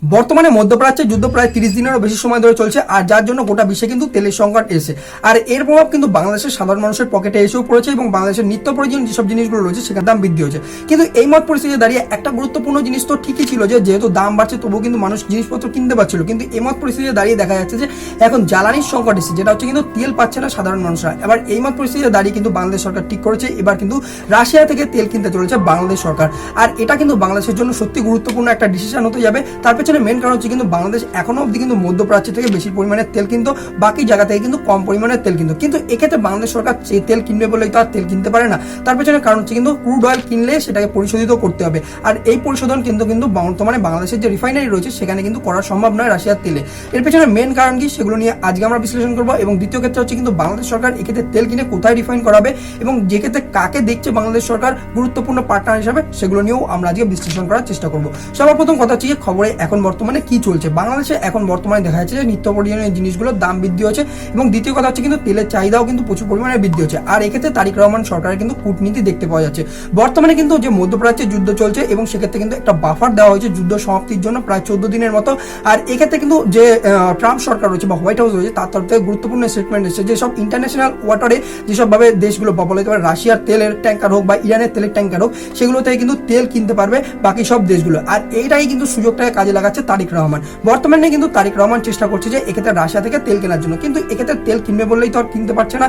বর্তমানে মধ্যপ্রাচ্যে যুদ্ধ প্রায় 30 দিনেরও বেশি সময় ধরে চলছে, আর যার জন্য গোটা বিশ্বে কিন্তু তেলের সংকট এসেছে। আর এর প্রভাব কিন্তু বাংলাদেশের সাধারণ মানুষের পকেটে এসেও পড়েছে এবং বাংলাদেশের নিত্য প্রয়োজনীয় যেসব জিনিসগুলো রয়েছে সেখানে দাম বৃদ্ধি হয়েছে। কিন্তু এই মত পরিস্থিতিতে দাঁড়িয়ে একটা গুরুত্বপূর্ণ জিনিস তো ঠিকই ছিল যে যেহেতু দাম বাড়ছে তবুও কিন্তু মানুষ জিনিসপত্র কিনতে পারছিল, কিন্তু এই মত পরিস্থিতিতে দাঁড়িয়ে দেখা যাচ্ছে যে এখন জ্বালানির সংকট এসেছে, যেটা হচ্ছে কিন্তু তেল পাচ্ছে না সাধারণ মানুষরা। এবার এই মত পরিস্থিতিতে দাঁড়িয়ে কিন্তু বাংলাদেশ সরকার ঠিক করেছে এবার কিন্তু রাশিয়া থেকে তেল কিনতে চলেছে বাংলাদেশ সরকার। আর এটা কিন্তু বাংলাদেশের জন্য সত্যি গুরুত্বপূর্ণ একটা ডিসিশন হতে যাবে। তার পেছনে মেন কারণ হচ্ছে কিন্তু বাংলাদেশ এখনো অব্দি কিন্তু মধ্যপ্রাচ্য থেকে বেশি পরিমাণের তেল কিনতো, বাকি জায়গা থেকে কিন্তু কম পরিমাণের তেল কিনতো। কিন্তু এক্ষেত্রে বাংলাদেশ সরকার সেই তেল কিনবে বলেই তো আর তেল কিনতে পারে না। তার পেছনে কারণ হচ্ছে কিন্তু ক্রুড অয়েল কিনলে সেটাকে পরিশোধিত করতে হবে, আর এই পরিশোধন কিন্তু বর্তমানে বাংলাদেশের যে রিফাইনারি রয়েছে সেখানে কিন্তু করা সম্ভব নয় রাশিয়ার তেলে। এর পেছনে মেন কারণ কি সেগুলো নিয়ে আজকে আমরা বিশ্লেষণ করবো। এবং দ্বিতীয় ক্ষেত্রে হচ্ছে কিন্তু বাংলাদেশ সরকার এক্ষেত্রে তেল কিনে কোথায় রিফাইন করাবে এবং যে ক্ষেত্রে কাকে দেখছে বাংলাদেশ সরকার গুরুত্বপূর্ণ পার্টনার হিসাবে সেগুলো নিয়েও আমরা আজকে বিশ্লেষণ করার চেষ্টা করবো। সবার প্রথম কথা হচ্ছে খবরে এখন বর্তমানে কি চলছে। বাংলাদেশে এখন বর্তমানে দেখা যাচ্ছে যে নিত্য প্রয়োজনীয় জিনিসগুলোর দাম বৃদ্ধি হচ্ছে এবং দ্বিতীয় কথা হচ্ছে কিন্তু তেলের চাহিদাও কিন্তু প্রচুর পরিমাণে বৃদ্ধি হচ্ছে। আর এক্ষেত্রে তারেক রহমান সরকারের কিন্তু কূটনীতি দেখতে পাওয়া যাচ্ছে। বর্তমানে কিন্তু যে মধ্যপ্রাচ্যে যুদ্ধ চলছে এবং সেক্ষেত্রে কিন্তু একটা বাফার দেওয়া হয়েছে যুদ্ধ সমাপ্তির জন্য প্রায় 14 দিনের মতো। আর এক্ষেত্রে কিন্তু যে ট্রাম্প সরকার রয়েছে বা হোয়াইট হাউস রয়েছে তার তরফ থেকে গুরুত্বপূর্ণ স্টেটমেন্ট এসেছে যে সব ইন্টারন্যাশনাল ওয়াটারে যেসব ভাবে দেশগুলো বা বলতে পারে রাশিয়ার তেলের ট্যাঙ্কার হোক বা ইরানের তেলের ট্যাঙ্কার হোক সেগুলো থেকে কিন্তু তেল কিনতে পারবে বাকি সব দেশগুলো। আর এইটাই কিন্তু সুযোগটাকে কাজে লাগাচ্ছে তারেক রহমান। বর্তমানে কিন্তু তারেক রহমান চেষ্টা করছে যে এক্ষেত্রে রাশিয়া থেকে তেল কেনার জন্য, কিন্তু এক্ষেত্রে তেল কিনবে বললেই তো আর কিনতে পারছে না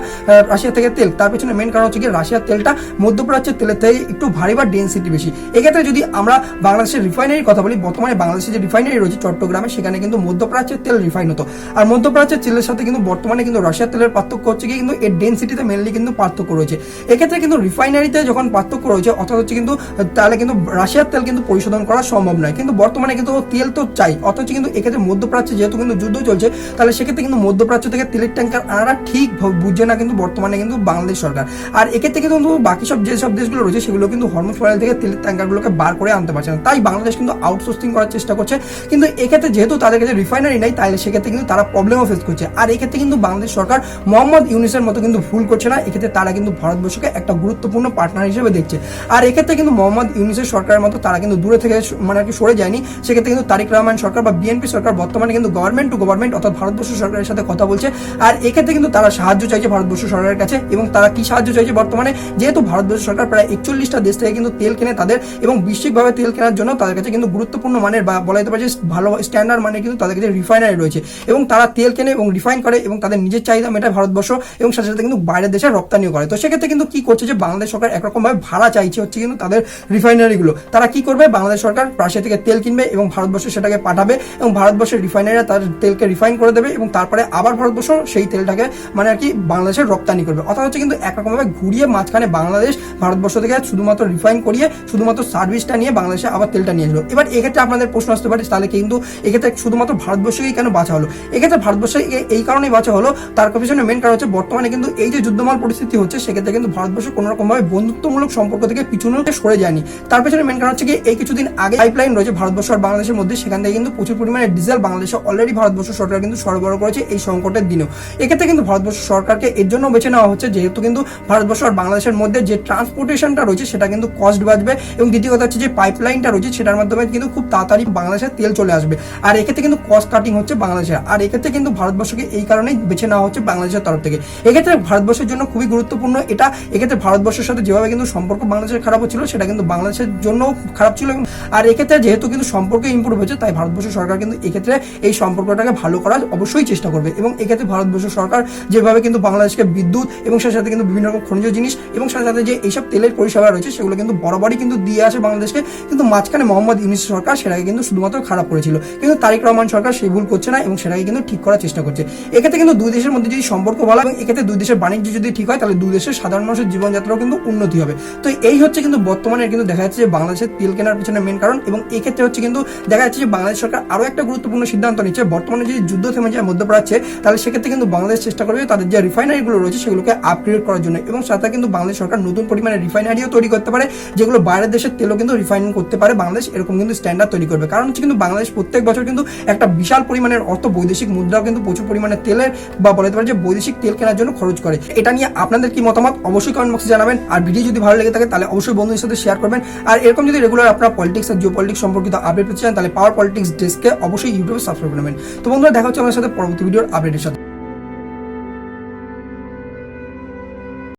রাশিয়া থেকে তেল। তার পেছনে মেন কারণ হচ্ছে কি রাশিয়ার তেলটা মধ্যপ্রাচ্যের তেলের থেকে একটু ভারী বা ডেন্সিটি বেশি। এক্ষেত্রে যদি আমরা বাংলাদেশের রিফাইনারির কথা বলি, বর্তমানে বাংলাদেশের যে রিফাইনারি রয়েছে চট্টগ্রামে সেখানে কিন্তু মধ্যপ্রাচ্যের তেল রিফাইন হতো। আর মধ্যপ্রাচ্যের তেলের সাথে কিন্তু বর্তমানে কিন্তু রাশিয়ার তেলের পার্থক্য হচ্ছে কি কিন্তু এর ডেন্সিটিতে মেনলি কিন্তু পার্থক্য রয়েছে। এক্ষেত্রে কিন্তু রিফাইনারিতে যখন পার্থক্য রয়েছে অর্থাৎ হচ্ছে কিন্তু তাহলে কিন্তু রাশিয়ার তেল কিন্তু পরিশোধন করা সম্ভব নয়। কিন্তু বর্তমানে কিন্তু তেল তো চাই, অথচ কিন্তু এক্ষেত্রে মধ্যপ্রাচ্যে যেহেতু কিন্তু যুদ্ধ চলছে তাহলে সেক্ষেত্রে কিন্তু মধ্যপ্রাচ্য থেকে তেলের ট্যাঙ্কার আনারা ঠিক বুঝছে না কিন্তু বর্তমানে কিন্তু বাংলাদেশ সরকার। আর এক্ষেত্রে কিন্তু বাকি সব যেসব দেশগুলো রয়েছে সেগুলো কিন্তু হরমুজ ফানেল থেকে তেলের ট্যাঙ্কারগুলোকে বার করে আনতে পারছে না, তাই বাংলাদেশ কিন্তু আউটসোর্সিং করার চেষ্টা করছে। কিন্তু এক্ষেত্রে যেহেতু তাদের কাছে রিফাইনারি নাই তাহলে সেক্ষেত্রে কিন্তু তারা প্রবলেমও ফেস করছে। আর এক্ষেত্রে কিন্তু বাংলাদেশ সরকার মোহাম্মদ ইউনূসের মতো কিন্তু ভুল করছে না, এক্ষেত্রে তারা কিন্তু ভারতবর্ষকে একটা গুরুত্বপূর্ণ পার্টনার হিসেবে দেখছে। আর এক্ষেত্রে কিন্তু মোহাম্মদ ইউনূসের সরকারের মতো তারা কিন্তু দূরে থেকে মানে আর কি সরে যায়নি। সেক্ষেত্রে কিন্তু তারেক রহমান সরকার বা বিএনপি সরকার বর্তমানে কিন্তু গভর্নমেন্ট টু গভর্নমেন্ট অর্থাৎ ভারতবর্ষ সরকারের সাথে কথা বলছে। আর এক্ষেত্রে কিন্তু তারা সাহায্য চাইছে ভারতবর্ষ সরকারের কাছে। এবং তারা কি সাহায্য চাইছে বর্তমানে, যেহেতু ভারতবর্ষ সরকার প্রায় 41টা দেশ থেকে কিন্তু তেল কেনে তাদের এবং বিশ্বভাবে তেল কেনার জন্য তাদের কাছে কিন্তু গুরুত্বপূর্ণ মানের বা বলা যেতে পারে যে ভালো স্ট্যান্ডার্ড মানে কিন্তু তাদের কাছে রিফাইনারি রয়েছে এবং তারা তেল কেনে এবং রিফাইন করে এবং তাদের নিজের চাহিদা মেটায় ভারতবর্ষ এবং সাথে সাথে কিন্তু বাইরের দেশে রপ্তানিও করে। তো সেক্ষেত্রে কিন্তু কি করছে যে বাংলাদেশ সরকার একরকম ভাবে ভাড়া চাইছে হচ্ছে কিন্তু তাদের রিফাইনারিগুলো। তারা কি করবে, বাংলাদেশ সরকার রাশিয়া থেকে তেল কিনবে এবং ভারতবর্ষে সেটাকে পাঠাবে এবং ভারতবর্ষের রিফাইনারিরা তার তেলকে রিফাইন করে দেবে এবং তারপরে আবার ভারতবর্ষ সেই তেলটাকে মানে আর কি বাংলাদেশের রপ্তানি করবে। অর্থাৎ হচ্ছে কিন্তু একরকমভাবে ঘুরিয়ে মাঝখানে বাংলাদেশ ভারতবর্ষ থেকে শুধুমাত্র রিফাইন করিয়ে শুধুমাত্র সার্ভিসটা নিয়ে বাংলাদেশে আবার তেলটা নিয়ে আসলো। এবার এক্ষেত্রে আপনাদের প্রশ্ন আসতে পারে তাহলে কিন্তু এক্ষেত্রে শুধুমাত্র ভারতবর্ষকেই কেন বাঁচা হলো। এক্ষেত্রে ভারতবর্ষে এই কারণেই বাঁচা হলো, তার পিছনে মেন কারণ হচ্ছে বর্তমানে কিন্তু এই যে যুদ্ধমাল পরিস্থিতি হচ্ছে সেক্ষেত্রে কিন্তু ভারতবর্ষ কোনো রকম ভাবে বন্ধুত্বমূলক সম্পর্ক থেকে পিছনে সরে যায়নি। তার পেছনে মেন কারণ হচ্ছে কি এই কিছুদিন আগে পাইপলাইন রয়েছে ভারতবর্ষ আর বাংলাদেশের মধ্যে, সেখান থেকে কিন্তু প্রচুর পরিমাণে ডিজেল বাংলাদেশে অলরেডি ভারতবর্ষ সরকার কিন্তু সরবরাহ করেছে এই সংকটের দিনেও। এক্ষেত্রে কিন্তু ভারতবর্ষ সরকারকে এর জন্য বেছে নেওয়া হচ্ছে যেহেতু কিন্তু ভারতবর্ষ আর বাংলাদেশের মধ্যে যে ট্রান্সপোর্টেশনটা রয়েছে সেটা কিন্তু কস্ট বাঁচবে এবং দ্বিতীয় কথা হচ্ছে যে পাইপলাইনটা রয়েছে সেটার মাধ্যমে কিন্তু খুব তাড়াতাড়ি বাংলাদেশের তেল চলে আসবে। আর এক্ষেত্রে কিন্তু কস্ট কাটিং হচ্ছে বাংলাদেশের। আর এক্ষেত্রে কিন্তু ভারতবর্ষকে এই কারণেই বেছে নেওয়া হচ্ছে বাংলাদেশের তরফ থেকে। এক্ষেত্রে ভারতবর্ষের জন্য খুবই গুরুত্বপূর্ণ এটা। এক্ষেত্রে ভারতবর্ষের সাথে যেভাবে কিন্তু সম্পর্ক বাংলাদেশের খারাপ হচ্ছিল সেটা কিন্তু বাংলাদেশের জন্য খারাপ ছিল। আর এক্ষেত্রে যেহেতু কিন্তু সম্পর্ক ইমপ্রুভ হচ্ছে তাই ভারতবর্ষ সরকার কিন্তু এক্ষেত্রে এই সম্পর্কটাকে ভালো করার অবশ্যই চেষ্টা করবে। এবং এক্ষেত্রে ভারতবর্ষ সরকার যেভাবে কিন্তু বাংলাদেশকে বিদ্যুৎ এবং সাথে সাথে কিন্তু বিভিন্ন রকম খনিজ জিনিস এবং সাথে সাথে যে এইসব তেলের পরিষেবা রয়েছে সেগুলো কিন্তু বরাবরই কিন্তু দিয়ে আসে বাংলাদেশকে, কিন্তু মাঝখানে মোহাম্মদ ইউনূস সরকার সেটাকে কিন্তু শুধুমাত্র খারাপ করেছিল। কিন্তু তারেক রহমান সরকার সেই ভুল করছে না এবং সেটাকে কিন্তু ঠিক করার চেষ্টা করছে। এক্ষেত্রে কিন্তু দুই দেশের মধ্যে যদি সম্পর্ক ভালো এবং এক্ষেত্রে দুই দেশের বাণিজ্য যদি ঠিক হয় তাহলে দুই দেশের সাধারণ মানুষের জীবনযাত্রাও কিন্তু উন্নতি হবে। তো এই হচ্ছে কিন্তু বর্তমানে কিন্তু দেখা যাচ্ছে যে বাংলাদেশের তেল কেনার পিছনে মেন কারণ। এবং এক্ষেত্রে হচ্ছে কিন্তু দেখা যাচ্ছে যে বাংলাদেশ সরকার আরো একটা গুরুত্বপূর্ণ সিদ্ধান্ত নিচ্ছে। বর্তমানে যদি যুদ্ধ থেমে যায় মধ্যপ্রাচ্যে তাহলে সেক্ষেত্রে কিন্তু বাংলাদেশ চেষ্টা করবে তাদের যে রিফাইনারিগুলো রয়েছে সেগুলোকে আপগ্রেড করার জন্য এবং সাথে কিন্তু বাংলাদেশ সরকার নতুন পরিমাণে রিফাইনারিও তৈরি করতে পারে যেগুলো বাইরের দেশের তেলও কিন্তু রিফাইন করতে পারে বাংলাদেশ, এরকম কিন্তু স্ট্যান্ডার্ড তৈরি করবে। কারণ হচ্ছে কিন্তু বাংলাদেশ প্রত্যেক বছর কিন্তু একটা বিশাল পরিমাণের অর্থ বৈদেশিক মুদ্রাও কিন্তু প্রচুর পরিমাণে তেলের বা বলতে পারে যে বৈদেশিক তেল কেনার জন্য খরচ করে। এটা নিয়ে আপনাদের কি মতামত অবশ্যই কমেন্ট বক্সে জানাবেন। আর ভিডিও যদি ভালো লেগে থাকে তাহলে অবশ্যই বন্ধুদের সাথে শেয়ার করবেন। আর এরকম যদি রেগুলার আপনারা পলিটিক্স আর জিও পলিটিক্স সম্পর্কিত আপডেট পেতে চান তাহলে আওয়ার পলিটিক্স ডেস্ককে অবশ্যই ইউটিউবে সাবস্ক্রাইব করবেন। তো বন্ধুরা দেখা হচ্ছে আমার সাথে পরবর্তী ভিডিওর আপডেটের সাথে।